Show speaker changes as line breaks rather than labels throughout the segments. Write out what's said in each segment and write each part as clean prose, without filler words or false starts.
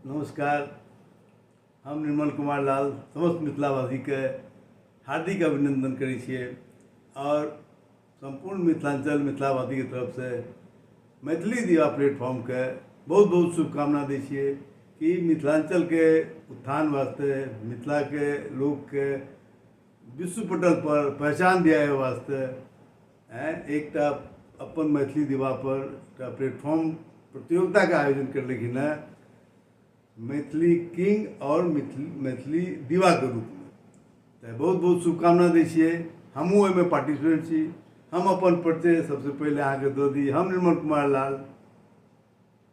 नमस्कार। हम निर्मल कुमार लाल समस्त मिथिलावासी के हार्दिक अभिनंदन करै छियै और संपूर्ण मिथिलांचल मिथिलावासी के तरफ से मैथिली दिवा प्लेटफॉर्म के बहुत बहुत शुभकामना दै छियै कि मिथिलांचल के उत्थान वास्ते मिथिला के लोग के विश्व पटल पर पहचान दिया वास्ते एकटा अपन मैथिली दिवा पर एकटा प्लेटफॉर्म प्रतियोगिता के आयोजन करलखिन है मैथिली किंग और मैथिली दिवा के रूप में। तो बहुत बहुत शुभकामना दै छियै। हमहूँ ओहिमे पार्टिसिपेंट छी। हम अपन परिचय सबसे पहले अहाँके दऽ दी। हम निर्मल कुमार लाल,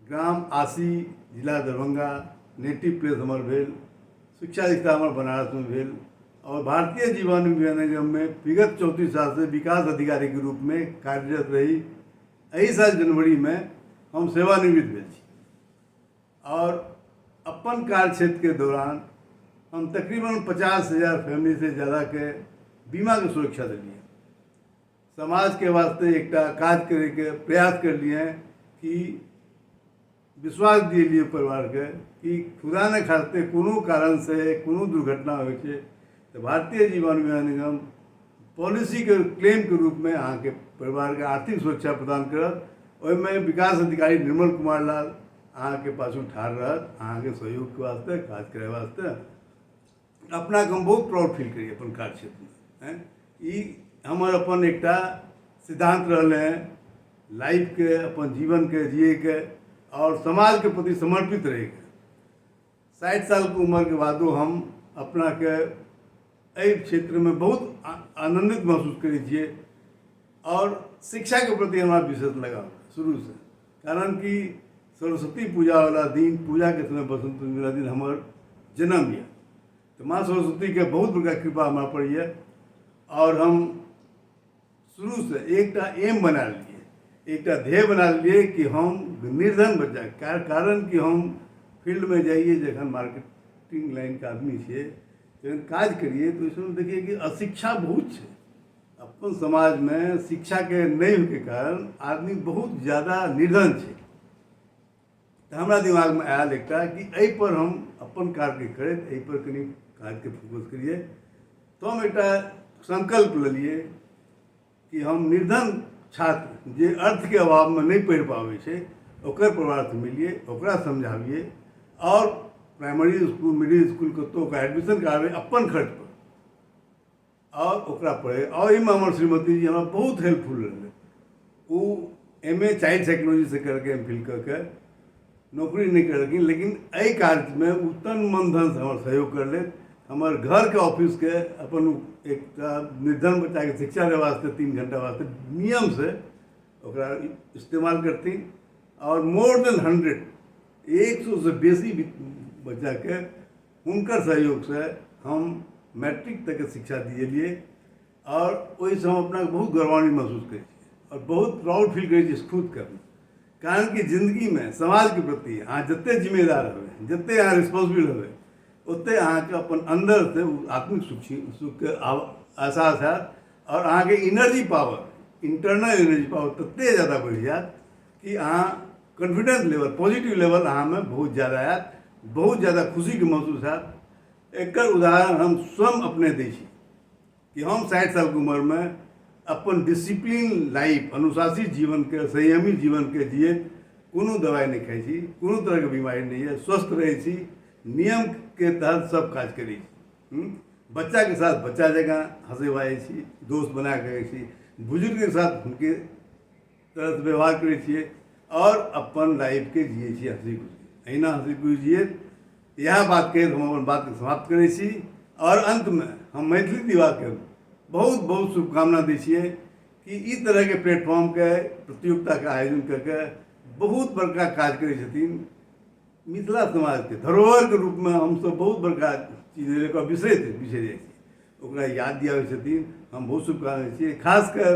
ग्राम आसी, जिला दरभंगा, नेटिव प्लेस हमर भेल, शिक्षा दीक्षा हमर बनारस में भेल और भारतीय जीवन विज्ञान निगम में विगत 34 साल से विकास अधिकारी के रूप में कार्यरत रही। एहि साल जनवरी में हम सेवानिवृत्त भेल छी और अपन कार्य क्षेत्र के दौरान हम तकरीबन 50,000 फैमिली से ज़्यादा के बीमा के सुरक्षा दिलिए। समाज के वास्ते एक काज करे के प्रयास कर लिए कि विश्वास दिए परिवार के कि खुदा न खास्ते कोनो कारण से कोनो दुर्घटना हो तो भारतीय जीवन बीमा निगम पॉलिसी के क्लेम के रूप में अहाँ के परिवार के आर्थिक सुरक्षा प्रदान करत। ओहिमे विकास अधिकारी निर्मल कुमार लाल अहाँ के पाछू ठाढ़ रहत। अहाँ के सहयोग के वास्ते काज करे वास्ते अपना के हम बहुत प्राउड फील करिए अपन कार्य क्षेत्र में। ई हमर अपन एकटा सिद्धांत रहले हैं लाइफ के अपन जीवन के जिए के और समाज के प्रति समर्पित रहे के। 60 साल की उम्र के बादो हम अपना के एहि क्षेत्र में बहुत आनंदित महसूस करै छियै और शिक्षा के प्रति हमारा विशेष लगाव शुरू से। कारण कि सरस्वती पूजा वाला दिन, पूजा के समय बसंत पंचमी वाला दिन हमार जन्म है। तो माँ सरस्वती के बहुत बड़ा कृपा हमारा पर है और हम शुरू से एकटा एम बना लिए, एकटा ध्येय बना लिए कि हम निर्धन बच्चा कारण कि हम फील्ड में जाइए जखन मार्केटिंग लाइन के आदमी छे जखन काज करिए तो इसमें देखिए कि अशिक्षा बहुत है। अपन समाज में शिक्षा के नहीं होने के कारण आदमी बहुत ज़्यादा निर्धन है। तो हमारा दिमाग में आयल एकटा कि एहि पर हम अपन कार्य करैत एहि पर कनी काज के फोकस करिए। तो हम एकटा संकल्प लेलिए कि हम निर्धन छात्र जे अर्थ के अभाव में नहीं पढ़ पावे छे ओकर परिवार से मिलिए, ओकरा समझाविए और प्राइमरी स्कूल मिडिल स्कूल को तो एडमिशन करावे अपन खर्च पर और ओकरा पढ़े। और इनमें हमारे श्रीमती जी हमारा बहुत हेल्पफुल रहे। वो MA चाइल्ड साइकोलॉजी से करके MPhil करके नौकरी नहीं कर लगी, लेकिन एहि कार्य में उत्तम मन धन से हमारे सहयोग कर ले। हमारे घर के ऑफिस के अपन एक निर्धन बच्चा के शिक्षा दे वास्ते 3 घंटा वास्ते नियम से ओकरा इस्तेमाल करती और मोर देन 100 से बेसी बच्चा के उनकर सहयोग से हम मैट्रिक तक के शिक्षा दिए और वही से हम अपना बहुत गौरवान्वित महसूस करें और बहुत प्राउड फील करें खुद कर। कारण कि जिंदगी में समाज के प्रति अहाँ जते जिम्मेदार हो जते अहाँ रिस्पॉन्सिबल हो उतने अहाँ के अपन अंदर से आत्मिक सुख के एहसास है और अहाँ के energy power internal energy power तते ज़्यादा बढ़ जात कि अहाँ कॉन्फिडेंस लेवल पॉजिटिव लेवल अहाँ में बहुत ज़्यादा आयत, बहुत ज़्यादा खुशी के महसूस है। एक उदाहरण हम स्वयं अपने दै छी कि हम 60 साल की उम्र में अपन डिसिप्लिन लाइफ अनुशासित जीवन के संयमी जीवन के जिए कोनो दवाई नहीं खाई छी, कोनो तरह के बीमारी नहीं है, स्वस्थ रहे छी, नियम के तहत सब काज करी छी। बच्चा के साथ बच्चा जगह हंसे वाए छी, दोस्त बना करे छी, बुजुर्ग के साथ उनके तरह से व्यवहार करे छिए और अपन लाइफ के जिए छी हंसी खुशी। अहिना हंसी खुशी जिए यह बात कह हम अपन बात के समाप्त करे छी और अंत में हम मैथिली दिवा के बहुत बहुत शुभकामना दै छियै कि इस तरह के प्लेटफॉर्म के प्रतियोगिता के आयोजन करके बहुत बड़का काज करे छथिन। मिथिला समाज के धरोहर के रूप में हम सब बहुत बड़का चीज बिसरे जाइ ओकरा याद दियावे छथिन। हम बहुत शुभकामना छियै। खासकर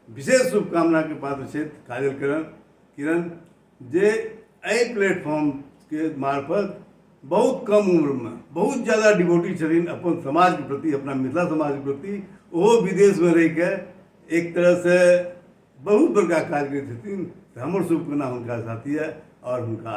विशेष शुभकामना के पात्र छथि काजल किरण जे एहि प्लेटफॉर्म के मार्फत बहुत कम उम्र में बहुत ज़्यादा डिवोटी छथिन अपन समाज के प्रति, अपना मिथिला समाज के प्रति। वो विदेश में रह के एक तरह से बहुत बड़का कार्य करते छथिन। हमर शुभकामना हुनका साथी है और हुनका